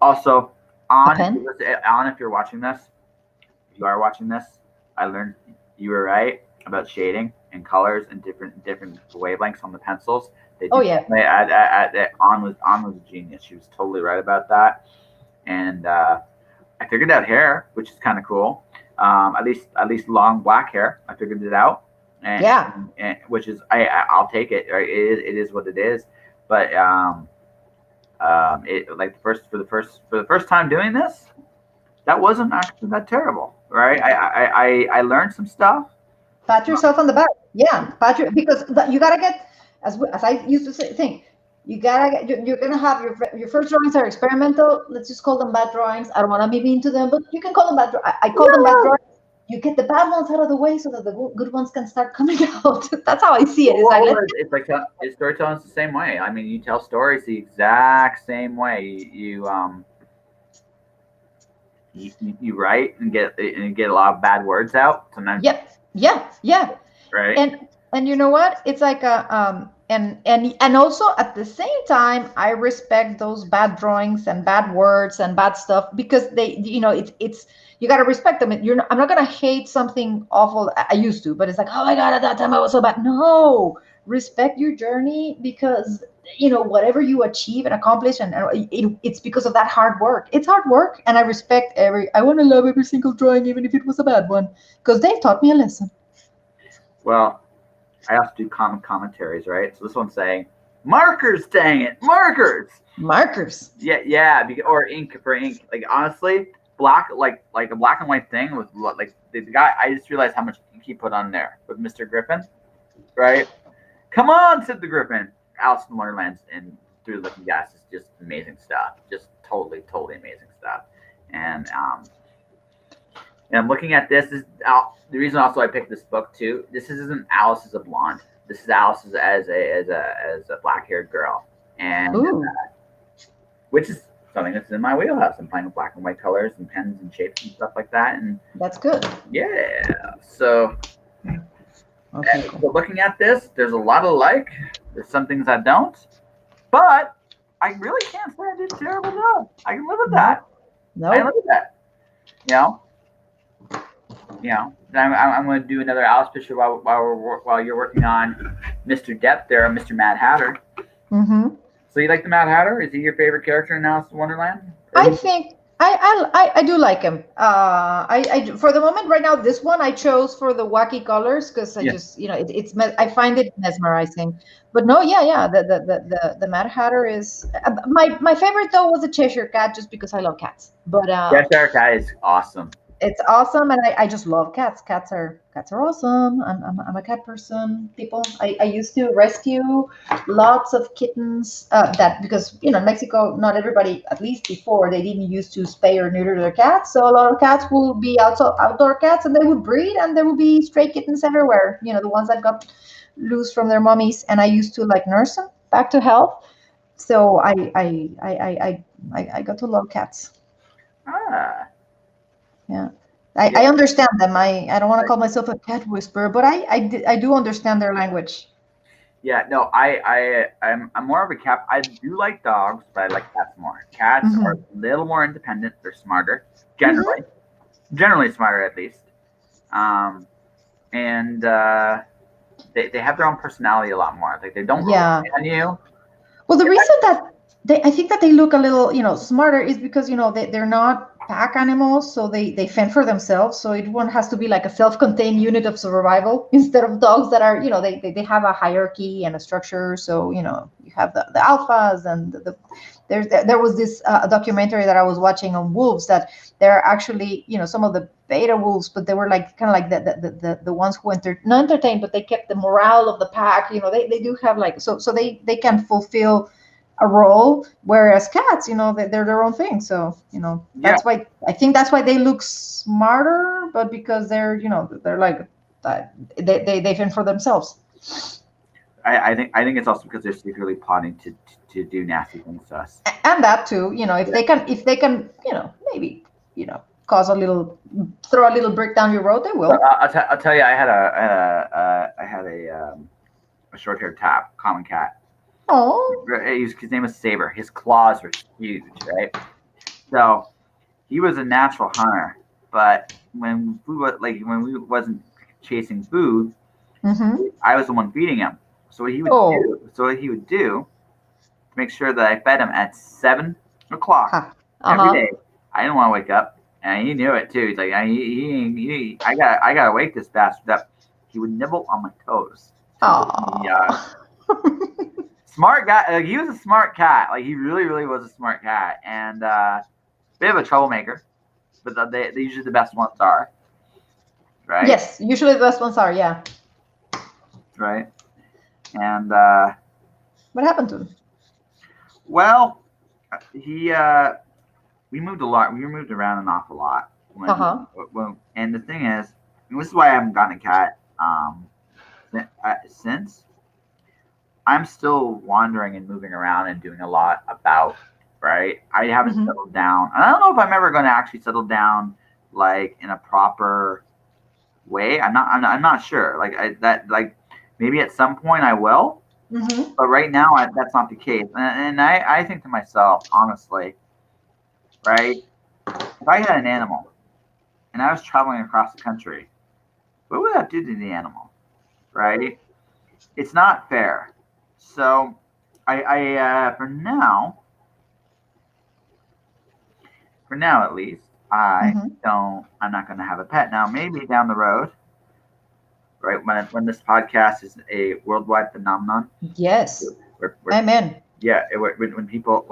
Also, A on pen? if you're watching this, if you are watching this, I learned you were right about shading and colors and different wavelengths on the pencils. They Oh do. yeah. On was a genius. She was totally right about that. And I figured out hair, which is kind of cool. At least long black hair. I figured it out, and, Yeah. and which is I'll take it. Right? It is what it is. But it like for the first time doing this, that wasn't actually that terrible, right? I learned some stuff. Pat yourself on the back. Yeah, because you gotta get, as I used to say, think, you gotta get, you're gonna have your first drawings are experimental. Let's just call them bad drawings. I don't want to be mean to them, but you can call them bad. I call them bad drawings. You get the bad ones out of the way so that the good ones can start coming out. That's how I see it. It's like, Well, let's. it's like storytelling's the same way. I mean, you tell stories the exact same way. You write and get a lot of bad words out sometimes, Yep. Yeah. Yeah. right? And you know what, it's like a and also at the same time I respect those bad drawings and bad words and bad stuff, because they, it's you got to respect them. I'm not going to hate something awful. I used to, but it's like, oh my god, at that time I was so bad. No, respect your journey, because whatever you achieve and accomplish, and it's because of that hard work. It's hard work, and I want to love every single drawing, even if it was a bad one, because they've taught me a lesson. Well, I also do commentaries, right? So this one's saying markers, dang it, markers. Markers. Yeah, yeah, or ink for ink. Like honestly, black like a black and white thing with like the guy. I just realized how much ink he put on there with Mr. Griffin, right? Come on, said the Griffin. Alice in Wonderland and Through the Looking Glass is just amazing stuff. Just totally, totally amazing stuff. And and I'm looking at this. The reason also I picked this book too. This isn't Alice as a blonde. This is Alice as a black haired girl, and Ooh, which is something that's in my wheelhouse. I'm playing with black and white colors and pens and shapes and stuff like that. And that's good. yeah, so Okay, so cool. looking at this, there's a lot of like. There's some things I don't, but I really can't say I did a terrible job. I can live with that. No, I can no. live with that. You know, I'm going to do another Alice picture while you're working on Mr. Depth there, Mr. Mad Hatter. Mm-hmm. So you like the Mad Hatter? Is he your favorite character in Alice in Wonderland? Or I who? think I do like him. For the moment right now, this one I chose for the wacky colors, because I Yeah. just, I find it mesmerizing. But no, yeah, yeah, the Mad Hatter is my favorite though was the Cheshire Cat, just because I love cats. But Cheshire Cat is awesome. it's awesome, and I just love cats. Cats are awesome. I'm a cat person. People, I used to rescue lots of kittens, that, because in Mexico, not everybody, at least before, they didn't used to spay or neuter their cats, so a lot of cats will be outdoor cats, and they would breed, and there would be stray kittens everywhere, the ones that got loose from their mummies, and I used to like nurse them back to health. So I got to love cats. Ah, Yeah. I yeah, understand them. I don't want to call myself a cat whisperer, but I do understand their language. yeah. No, I'm more of a cat. I do like dogs, but I like cats more. Cats are Hmm. a little more independent. They're smarter, Hmm. generally smarter at least. Um, and they have their own personality a lot more. Like they don't rely Yeah. on you. Well, the reason that I think that they look a little, smarter is because, they're not pack animals, so they fend for themselves. So it one has to be like a self-contained unit of survival instead of dogs that are, they have a hierarchy and a structure. So, you have the alphas and there was this documentary that I was watching on wolves, that they're actually, some of the beta wolves, but they were like kind of like the ones who not entertained, but they kept the morale of the pack. They do have like, so they can fulfill a role, whereas cats, they're their own thing. So Yeah, that's why I think that's why they look smarter, but because they're like they fend for themselves. I think it's also because they're secretly plotting to do nasty things to us. And that too, if Yeah. they can, maybe, cause a little, throw a little brick down your road, they So will. I'll tell you, I had a short haired tap, common cat. Oh. His name was Saber. His claws were huge, right? So he was a natural hunter, but when we wasn't chasing food, I was the one feeding him. So what he would do to make sure that I fed him at 7 o'clock every day. I didn't want to wake up, and he knew it too. He's like, I gotta wake this bastard up. He would nibble on my toes. Smart guy. He was a smart cat. Like he really was a smart cat, and bit of a troublemaker. But they usually the best ones are, right? Yes, usually the best ones are, yeah. Right. And what happened to him? Well, we moved a lot. We moved around an awful lot. And the thing is, and this is why I haven't gotten a cat since. I'm still wandering and moving around and doing a lot about. Right, I haven't settled down. And I don't know if I'm ever going to actually settle down, like in a proper way. I'm not sure. Like maybe at some point I will. But right now that's not the case. And I think to myself, honestly, right, if I had an animal and I was traveling across the country, what would that do to the animal? Right? It's not fair. So I for now at least, I'm not going to have a pet. Now, maybe down the road, right, when this podcast is a worldwide phenomenon. Yes. Amen. Yeah, when people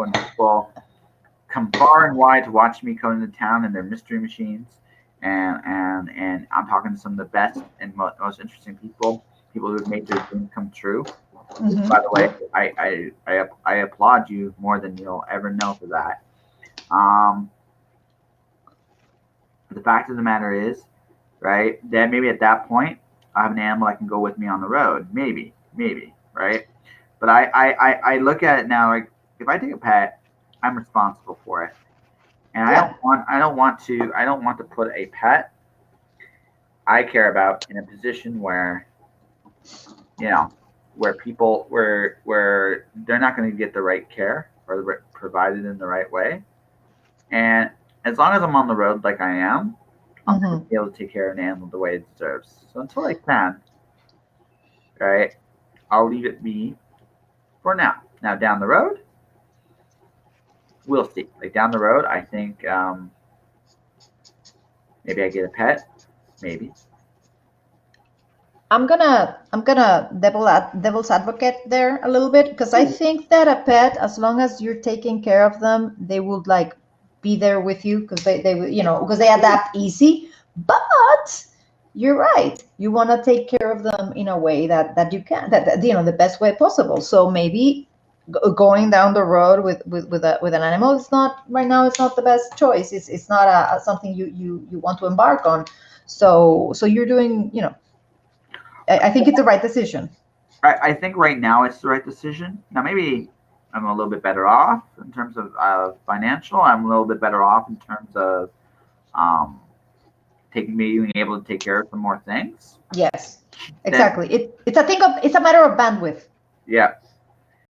come far and wide to watch me come into town in their mystery machines, and I'm talking to some of the best and most interesting people who have made their dreams come true. By the way, I applaud you more than you'll ever know for that. The fact of the matter is, right, that maybe at that point I have an animal that can go with me on the road. Maybe, right? But I look at it now like if I take a pet, I'm responsible for it, and I don't want to put a pet I care about in a position where where they're not going to get the right care or provided in the right way, and as long as I'm on the road like I am, I'm going to be able to take care of an animal the way it deserves. So until I can, right, I'll leave it be for now. Now down the road, we'll see. Like down the road, I think maybe I get a pet. Maybe. I'm gonna devil's advocate there a little bit because I think that a pet, as long as you're taking care of them, they would like be there with you because they because they adapt easy. But you're right, you want to take care of them in a way that you can, that the best way possible. So maybe going down the road with an animal is not right now. It's not the best choice. It's not something you want to embark on. So you're doing I think it's the right decision. I think right now it's the right decision. Now maybe I'm a little bit better off in terms of financial. I'm a little bit better off in terms of being able to take care of some more things. Yes, exactly. It's a matter of bandwidth. Yeah,